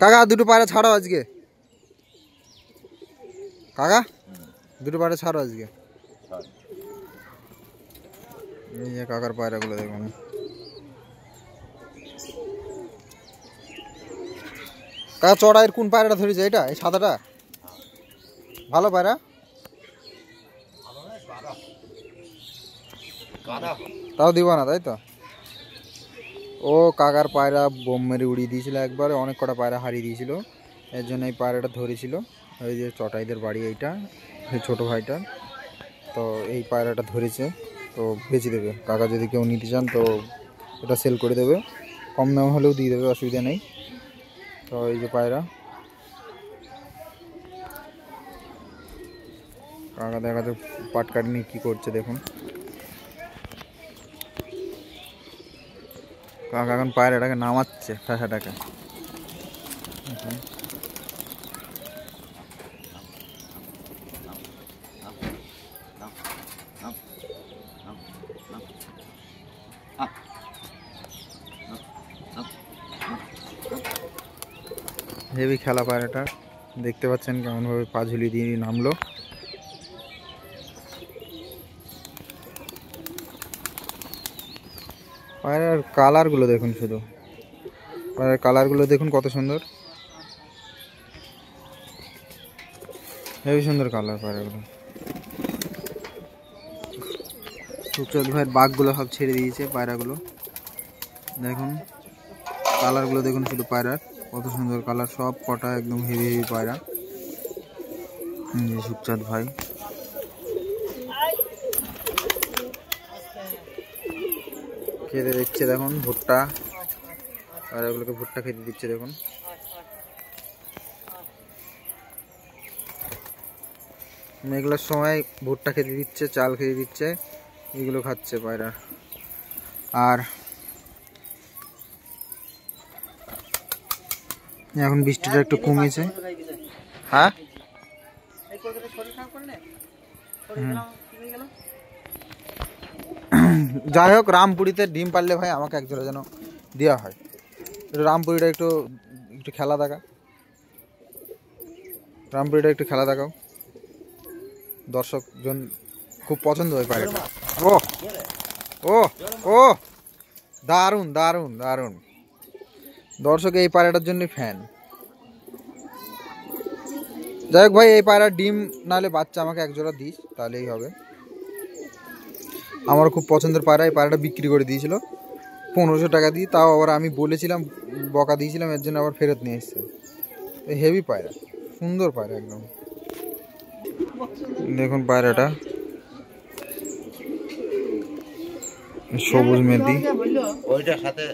কাকা দুটো পায়রা ছাড়ো আজকে, কাকা দুটো পায়রা ছাড়ো আজকে। এই যে কাকার পায়রাগুলো দেখুন। কাকা চড়াইয়ের কোন পায়রাটা ধরেছে? এটা এই সাদাটা ভালো পায়রা, তাও দিব না তাই তো। ও কাকার পায়রা বোম মেরে উড়িয়ে দিয়েছিল একবারে, অনেক কটা পায়রা হারিয়ে দিয়েছিল, এর জন্য এই পায়রাটা ধরেছিল। ওই যে চটাইদের বাড়ি এইটা, এই ছোটো ভাইটা, তো এই পায়রাটা ধরেছে, তো বেচে দেবে। কাকা যদি কেউ নিতে চান তো এটা সেল করে দেবে, কম দাম হলেও দিয়ে দেবে, অসুবিধা নেই। তো এই যে পায়রা, কাকা দেখা যাচ্ছে পাট কাটি নিয়ে কী করছে দেখুন। কাকা এখন পায়রাটাকে নামাচ্ছে ফ্যাসাটাকে। হেভি খেলা পায়রাটা, দেখতে পাচ্ছেন কেমনভাবে পা ঝুলিয়ে দিয়ে নামলো। পায়রার কালারগুলো দেখুন, শুধু পায়রার কালারগুলো দেখুন কত সুন্দর, হেভি সুন্দর কালার পায়রাগুলো। সুচল ভাইয়ের বাঘগুলো সব ছেড়ে দিয়েছে পায়রাগুলো, দেখুন কালারগুলো দেখুন শুধু পায়রার, কত সুন্দর কালার, সব কটা একদম হেভি হেভি পায়রা। সুখচাঁদ ভাই খেতে দিচ্ছে দেখুন ভুট্টা, পায়রাগুলোকে ভুট্টা খেতে দিচ্ছে দেখুন। মেঘলার সময় ভুট্টা খেতে দিচ্ছে, চাল খেতে দিচ্ছে, এগুলো খাচ্ছে পায়রা। আর এখন বৃষ্টিটা একটু কমেছে। হ্যাঁ যাই হোক, রামপুরিতে ডিম পারলে ভাই আমাকে এক জোড়া যেন দেওয়া হয়। রামপুরিটা একটু একটু খেলা দেখা, রামপুরিটা একটু খেলা দেখাও, দর্শকজন খুব পছন্দ হয় পায়রাটা। ও ও ও দারুণ দারুণ দারুণ, দর্শক এই পায়রাটার জন্য ফ্যান। যাই হোক ভাই, এই পায়রার ডিম নাহলে বাচ্চা আমাকে এক জোড়া দিস, তাহলেই হবে। আমার খুব পছন্দের পায়রা, এই পায়রাটা বিক্রি করে দিয়েছিল 1500 টাকা দিয়ে, তাও আবার আমি বলেছিলাম, বকা দিয়েছিলাম, এর জন্য আবার ফেরত নিয়ে এসছে। এই হেভি পায়রা, সুন্দর পায়রা একদম। দেখুন পায়রাটা সবুজ মেহেদি, ওইটার সাথে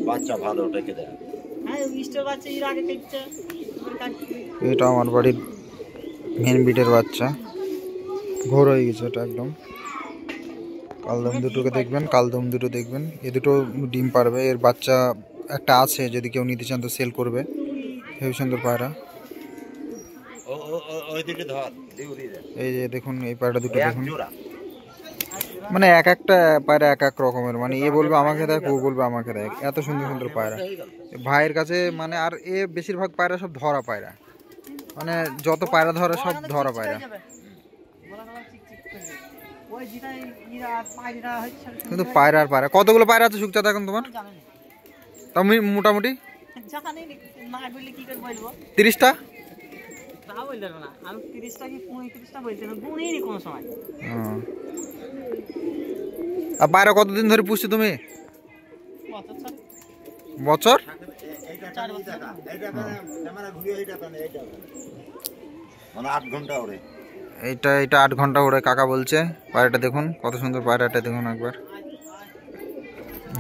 বাচ্চা ভালো রেখে দেয়। এটা আমার বাড়ির মেন বিটের বাচ্চা, ঘোর হয়ে গেছে এটা একদম। কালদম দুটোকে দেখবেন, কালদম দুটো দেখবেন, এ দুটো ডিম পারবে, এর বাচ্চা একটা আছে, যদি কেউ নিতে চান তো সেল করবে। হেবি সুন্দর পায়রা। এই যে দেখুন এই পায়রা দুটো দেখুন, মানে এক একটা পায়রা এক এক রকমের, মানে এ বলবে আমাকে দেখ, ও বলবে আমাকে দেখ, এত সুন্দর সুন্দর পায়রা ভাইয়ের কাছে। মানে আর এ বেশিরভাগ পায়রা সব ধরা পায়রা, মানে যত পায়রা ধরে সব ধরা পায়রা। কিন্তু পায়রা আর পায়রা, কতগুলো পায়রা আছে সুখচাঁদ এখন তোমার? তুমি মোটামুটি 30টা? আর পায়রা কতদিন ধরে পুষছো তুমি? বছর? এইটা 8 ঘন্টা ওড়ে কাকা বলছে। পায়রাটা দেখুন কত সুন্দর, পায়রাটা দেখুন একবার,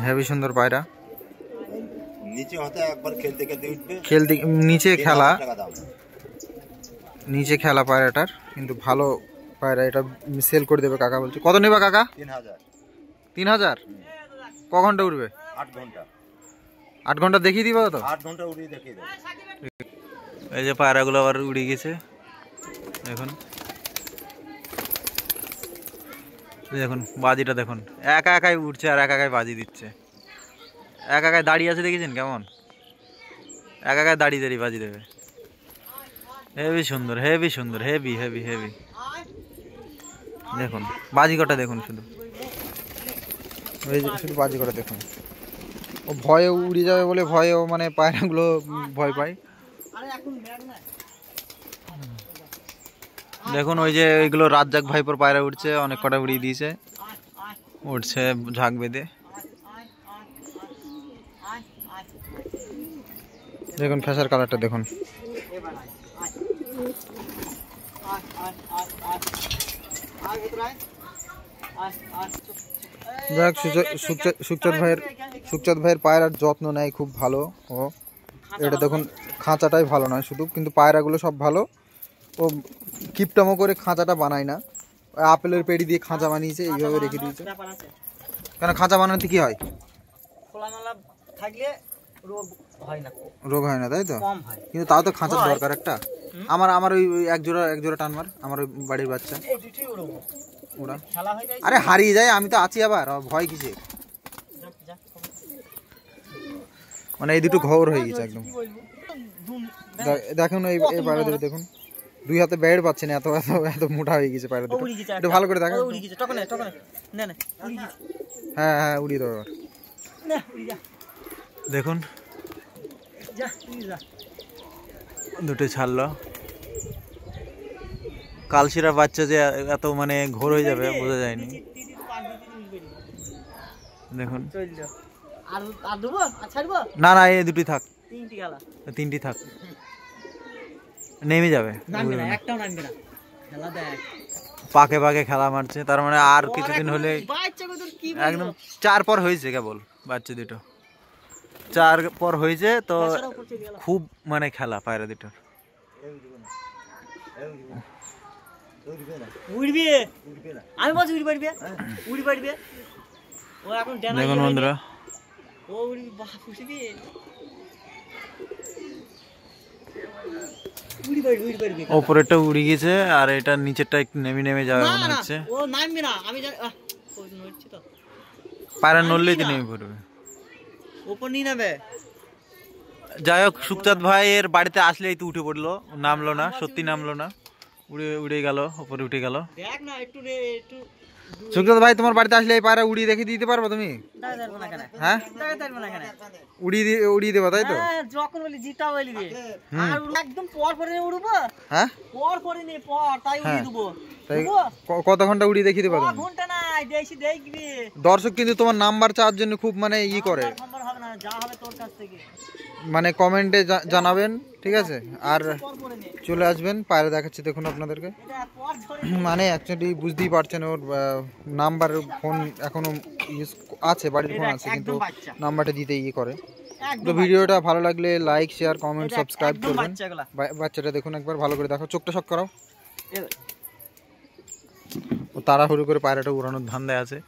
হেভি সুন্দর পায়রা। খেলতে নিচে খেলা, নিচে খেলা পায়রাটার, কিন্তু ভালো পায়রা, এটা সেল করে দেবে কাকা বলছে। কত নেবা কাকা? 3000। ক ঘন্টা উঠবে? 8 ঘন্টা। 8 ঘন্টা দেখিয়ে দিবা তো? 8 ঘন্টা উড়িয়ে দেখিয়ে দেবে। এই যে পায়রাগুলো আবার উড়ে গেছে দেখুন, দেখুন বাজিটা দেখুন, একা একাই উঠছে আর একা একাই বাজি দিচ্ছে। একা একাই দাঁড়িয়ে আছে দেখেছেন কেমন? একা একাই দাঁড়িয়ে দাঁড়িয়ে বাজি দেবে। হেভি সুন্দর, হেভি সুন্দর, হেভি হেভি হেভি। দেখুন বাজি কটা দেখুন, শুধু শুধু বাজি কটা দেখুন। ও ভয়ে উড়ে যাবে বলে ভয়েও মানে পায়রাগুলো ভয় পায়। দেখুন ওই যে ওইগুলো রাজ্জাক ভাইপোর পায়রা উঠছে, অনেক কটা উড়িয়ে দিয়েছে, উঠছে ঝাঁক বেঁধে। দেখুন ফেসার কালারটা দেখুন। যাক সুখচাঁদ ভাইয়ের পায়রার যত্ন নেয় খুব ভালো। ও এটা দেখুন খাঁচাটাই ভালো নয় শুধু, কিন্তু পায়রাগুলো সব ভালো। ও কিপটামো করে খাঁচাটা বানায় না, আপেলের পেড়ি দিয়ে খাঁচা বানিয়েছে, এইভাবে রেখে দিয়েছে। কেন খাঁচা বানাতে কি হয়? রোগ হয় না তাই তো, কিন্তু তাও তো খাঁচার দরকার একটা। আমার ওই এক জোড়া টানবার, আমার ওই বাড়ির বাচ্চা ওরা আরে হারিয়ে যায়, আমি তো আছি আবার, ভয় কিসে? মানে এই দুটো ঘর হয়ে গেছে একদম। দেখুন এই পায়রা দুটো দেখুন, দুই হাতে বেড় পাচ্ছে না, এত এত এত মোটা হয়ে গেছে পায়রা দুটো। একটু ভালো করে দেখা। হ্যাঁ হ্যাঁ উড়িয়ে দেবো। দেখুন দুটো ছাড়লো। কালশিরা বাচ্চা যে এত মানে ঘোর হয়ে যাবে বোঝা যায়নি। দেখুন না না এই দুটি থাক, তিনটি থাক, নেমে যাবে। পাকে পাকে খেলা মারছে, তার মানে আর কিছুদিন হলে একদম 4 পর হয়েছে, কেবল বাচ্চা দুটো 4 পর হয়েছে তো খুব মানে খেলা পায়রা দুটোর। দেখুন বন্ধুরা ওপরেরটা উড়ে গেছে, আর এটা নিচেরটা একটু নেমে নেমে যাবে মনে হচ্ছে। পায়রা নড়লেই তো নেমে পড়বে। যাই হোক সুখচাঁদ ভাইয়ের বাড়িতে আসলেই তো উঠে পড়লো, নামলো না, সত্যি নামলো না, উড়ে গেল, ওপরে উঠে গেল। সুখচাঁদ ভাই তোমার বাড়িতে আসলে এই পায়রা উড়িয়ে দেখে দিতে পারবো তুমি? হ্যাঁ উড়িয়ে দেবো তাই তো? যখন বলি জিটা বলবি একদম পর পরে উড়বো। হ্যাঁ পর পরে নে পর তাই উড়িয়ে দেবো। কত ঘন্টা উড়িয়ে দেখিয়ে দেবো? ঘন্টা না দেখবি। দর্শক কিন্তু তোমার নাম্বার চাওয়ার জন্য খুব মানে ই করে, মানে কমেন্টে জানাবেন, ঠিক আছে? আর চলে আসবেন, পায়রা দেখাচ্ছি দেখুন আপনাদেরকে। মানে অ্যাকচুয়ালি বুঝতেই পারছেন ওর নাম্বার, ফোন এখনো ইউজ আছে, বাড়ির ফোন আছে, কিন্তু নাম্বারটা দিতে ইয়ে করে। তো ভিডিওটা ভালো লাগলে লাইক শেয়ার কমেন্ট সাবস্ক্রাইব করবেন। বাচ্চাটা দেখুন একবার ভালো করে দেখো, চোখটা শক করাও। ও তাড়াহুড়ো করে পায়রাটা উড়ানোর ধান্দায় আছে,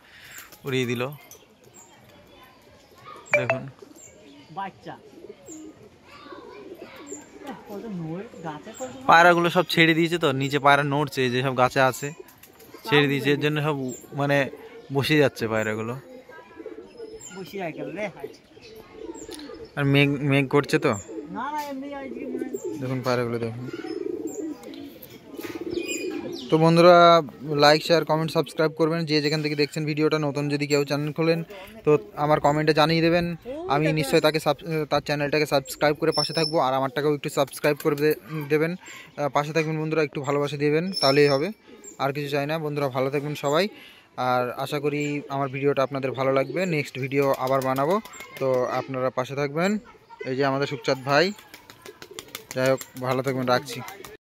উড়িয়ে দিল। দেখুন পায়রাগুলো সব ছেড়ে দিয়েছে তো, নিচে পায়রা নড়ছে, যে সব গাছে আছে ছেড়ে দিয়েছে, এর জন্য সব মানে বসে যাচ্ছে পায়রাগুলো। আর মেঘ করছে তো, দেখুন পায়রাগুলো দেখুন। তো বন্ধুরা লাইক শেয়ার কমেন্ট সাবস্ক্রাইব করবেন, যে যেখান থেকে দেখছেন ভিডিওটা। নতুন যদি কেউ চ্যানেল খোলেন তো আমার কমেন্টে জানিয়ে দেবেন, আমি নিশ্চয়ই তার চ্যানেলটাকে সাবস্ক্রাইব করে পাশে থাকবো। আর আমারটাকেও একটু সাবস্ক্রাইব করে দেবেন, পাশে থাকবেন বন্ধুরা, একটু ভালোবাসা দেবেন, তাহলেই হবে, আর কিছু চাই না। বন্ধুরা ভালো থাকবেন সবাই, আর আশা করি আমার ভিডিওটা আপনাদের ভালো লাগবে। নেক্সট ভিডিও আবার বানাবো, তো আপনারা পাশে থাকবেন। এই যে আমাদের সুখচাঁদ ভাই, যাই হোক ভালো থাকবেন, রাখছি।